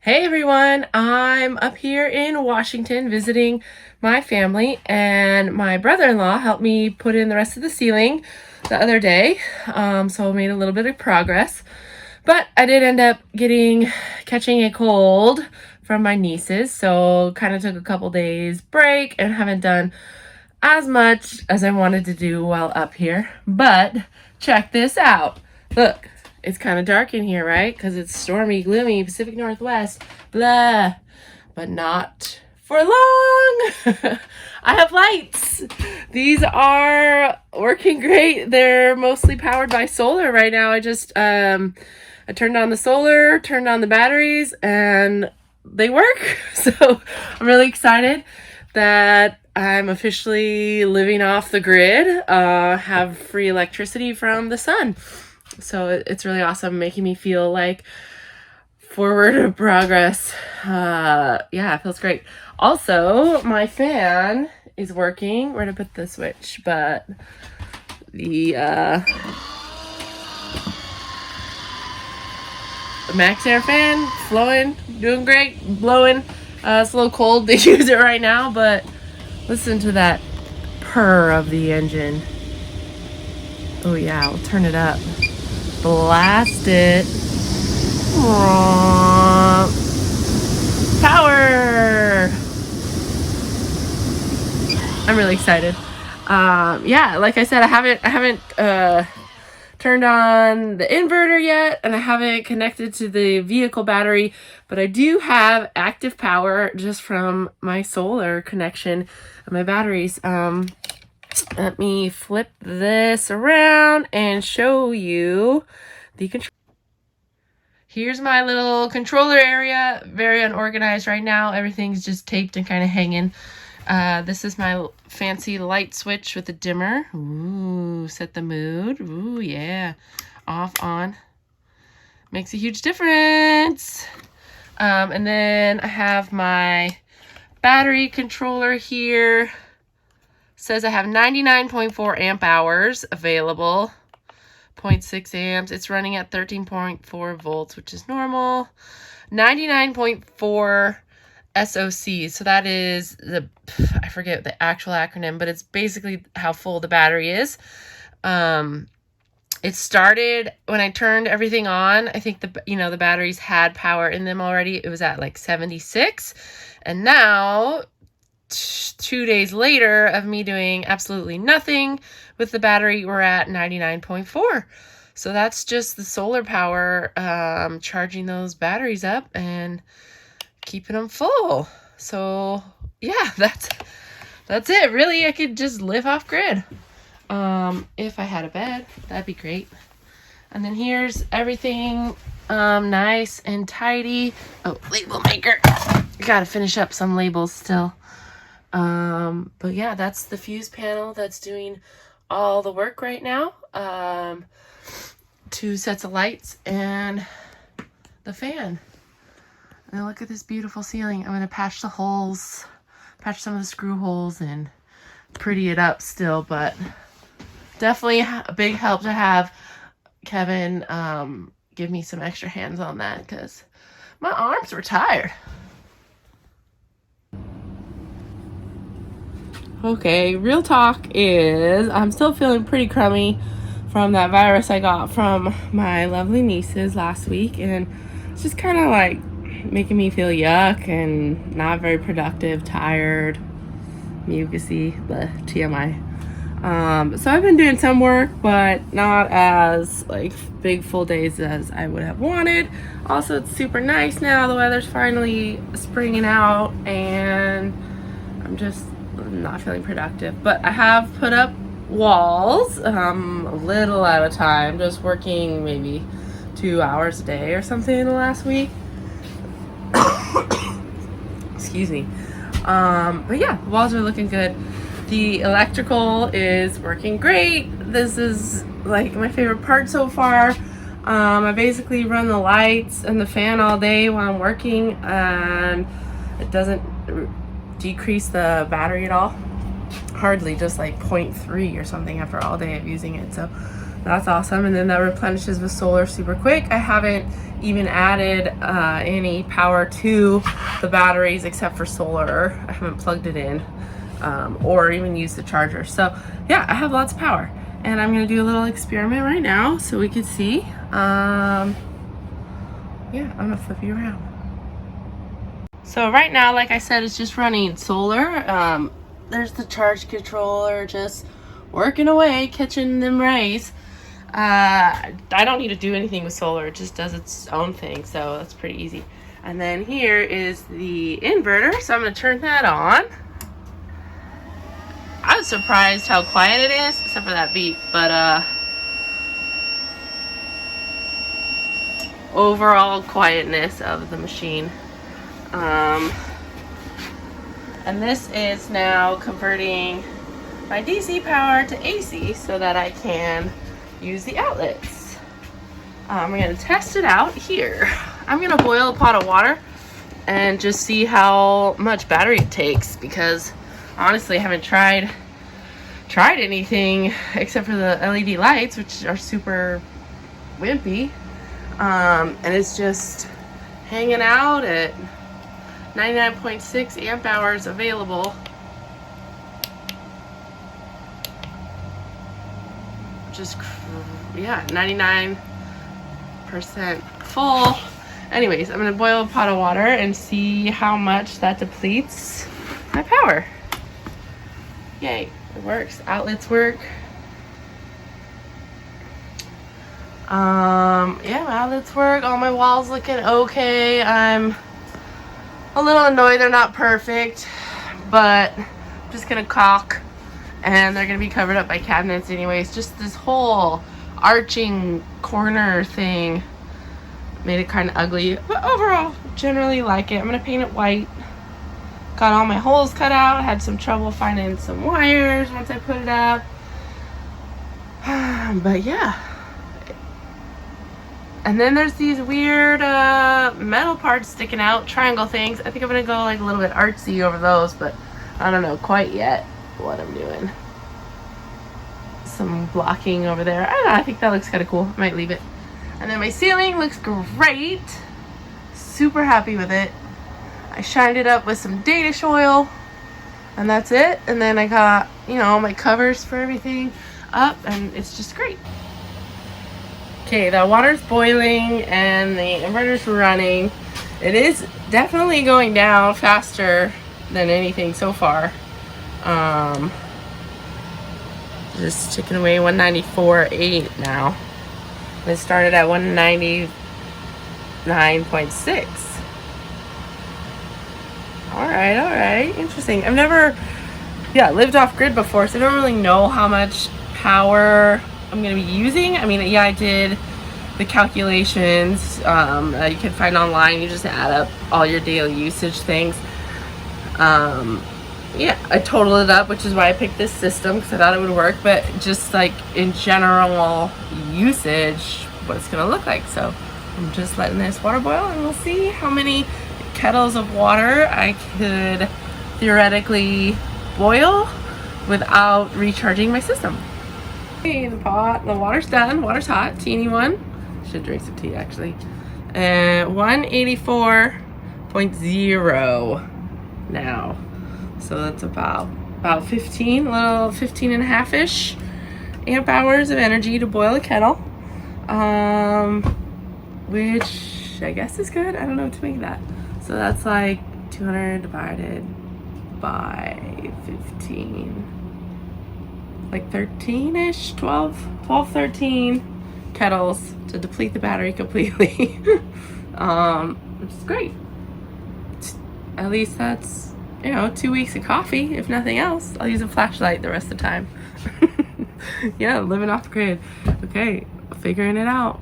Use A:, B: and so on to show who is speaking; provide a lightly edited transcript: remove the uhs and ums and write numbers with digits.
A: Hey everyone, I'm up here in Washington visiting my family, and my brother-in-law helped me put in the rest of the ceiling the other day. So I made a little bit of progress, but I did end up catching a cold from my nieces, so kind of took a couple days break and haven't done as much as I wanted to do while up here. But check this out. Look, it's kind of dark in here, right? Because it's stormy, gloomy, Pacific Northwest, blah. But not for long. I have lights. These are working great. They're mostly powered by solar right now. I turned on the solar, turned on the batteries, and they work. So I'm really excited that I'm officially living off the grid, have free electricity from the sun. So it's really awesome, making me feel like forward progress. Yeah, it feels great. Also, my fan is working. Where to put the switch? But the Max Air fan flowing, doing great, blowing. It's a little cold to use it right now, but listen to that purr of the engine. Oh yeah, we'll turn it up. Blast it. Aww. Power! I'm really excited. Yeah, like I said, I haven't turned on the inverter yet, and I haven't connected to the vehicle battery, but I do have active power just from my solar connection of my batteries. Let me flip this around and show you the control. Here's my little controller area. Very unorganized right now. Everything's just taped and kind of hanging. This is my fancy light switch with a dimmer. Ooh, set the mood. Ooh, yeah. Off, on. Makes a huge difference. And then I have my battery controller here. Says I have 99.4 amp hours available. 0.6 amps. It's running at 13.4 volts, which is normal. 99.4 SOC. So that is I forget the actual acronym, but it's basically how full the battery is. It started when I turned everything on. I think the batteries had power in them already. It was at like 76. And now 2 days later of me doing absolutely nothing with the battery, we're at 99.4. So that's just the solar power charging those batteries up and keeping them full. So yeah, that's it. Really, I could just live off grid. If I had a bed, that'd be great. And then here's everything nice and tidy. Oh, label maker. Gotta finish up some labels still. But yeah, that's the fuse panel that's doing all the work right now. 2 sets of lights and the fan. And look at this beautiful ceiling. I'm gonna patch some of the screw holes and pretty it up still, but definitely a big help to have Kevin give me some extra hands on that, because my arms were tired. Okay, real talk is I'm still feeling pretty crummy from that virus I got from my lovely nieces last week, and it's just kind of like making me feel yuck and not very productive, tired, mucusy, the TMI. So I've been doing some work, but not as like big full days as I would have wanted. Also, it's super nice now. The weather's finally springing out, and I'm just not feeling productive. But I have put up walls a little at a time, just working maybe 2 hours a day or something in the last week. Excuse me. But yeah, the walls are looking good. The electrical is working great. This is like my favorite part so far. I basically run the lights and the fan all day while I'm working, and it doesn't decrease the battery at all. Hardly, just like 0.3 or something after all day of using it. So That's awesome. And then that replenishes with solar super quick. I haven't even added any power to the batteries except for solar. I haven't plugged it in or even used the charger. So yeah, I have lots of power. And I'm gonna do a little experiment right now so we can see. Yeah, I'm gonna flip you around. So right now, like I said, it's just running solar. There's the charge controller just working away, catching them rays. I don't need to do anything with solar. It just does its own thing, so that's pretty easy. And then here is the inverter, so I'm going to turn that on. I was surprised how quiet it is, except for that beep, but overall quietness of the machine. And this is now converting my DC power to AC so that I can use the outlets. We're going to test it out here. I'm going to boil a pot of water and just see how much battery it takes, because honestly I haven't tried anything except for the LED lights, which are super wimpy, and it's just hanging out at 99.6 amp hours available. Just, yeah, 99% full. Anyways, I'm gonna boil a pot of water and see how much that depletes my power. Yay, it works. Outlets work. Yeah, my outlets work. All my walls looking okay. I'm a little annoyed they're not perfect, but I'm just gonna caulk, and they're gonna be covered up by cabinets anyways. Just this whole arching corner thing made it kind of ugly, but overall generally like it. I'm gonna paint it white. Got all my holes cut out. Had some trouble finding some wires once I put it up, but yeah. And then there's these weird metal parts sticking out, triangle things. I think I'm gonna go like a little bit artsy over those, but I don't know quite yet what I'm doing. Some blocking over there. I don't know, I think that looks kind of cool. I might leave it. And then my ceiling looks great. Super happy with it. I shined it up with some Danish oil, and that's it. And then I got, you know, my covers for everything up, and it's just great. Okay, the water's boiling and the inverter's running. It is definitely going down faster than anything so far. Just ticking away 194.8 now. It started at 199.6. All right, interesting. I've never, lived off grid before, so I don't really know how much power I'm gonna be using. I mean, yeah, I did the calculations that you can find online. You just add up all your daily usage things. Yeah, I totaled it up, which is why I picked this system, because I thought it would work, but just like in general usage, what it's gonna look like. So I'm just letting this water boil, and we'll see how many kettles of water I could theoretically boil without recharging my system. Okay, the water's done. Water's hot, teeny one. Should drink some tea actually. 184.0 now. So that's about 15, a little 15 and a half-ish amp hours of energy to boil a kettle. Which I guess is good. I don't know what to make of that. So that's like 200 divided by 15. Like 13-ish, 13 kettles to deplete the battery completely. Which is great. At least that's, 2 weeks of coffee, if nothing else. I'll use a flashlight the rest of the time. Yeah, living off the grid. Okay, figuring it out.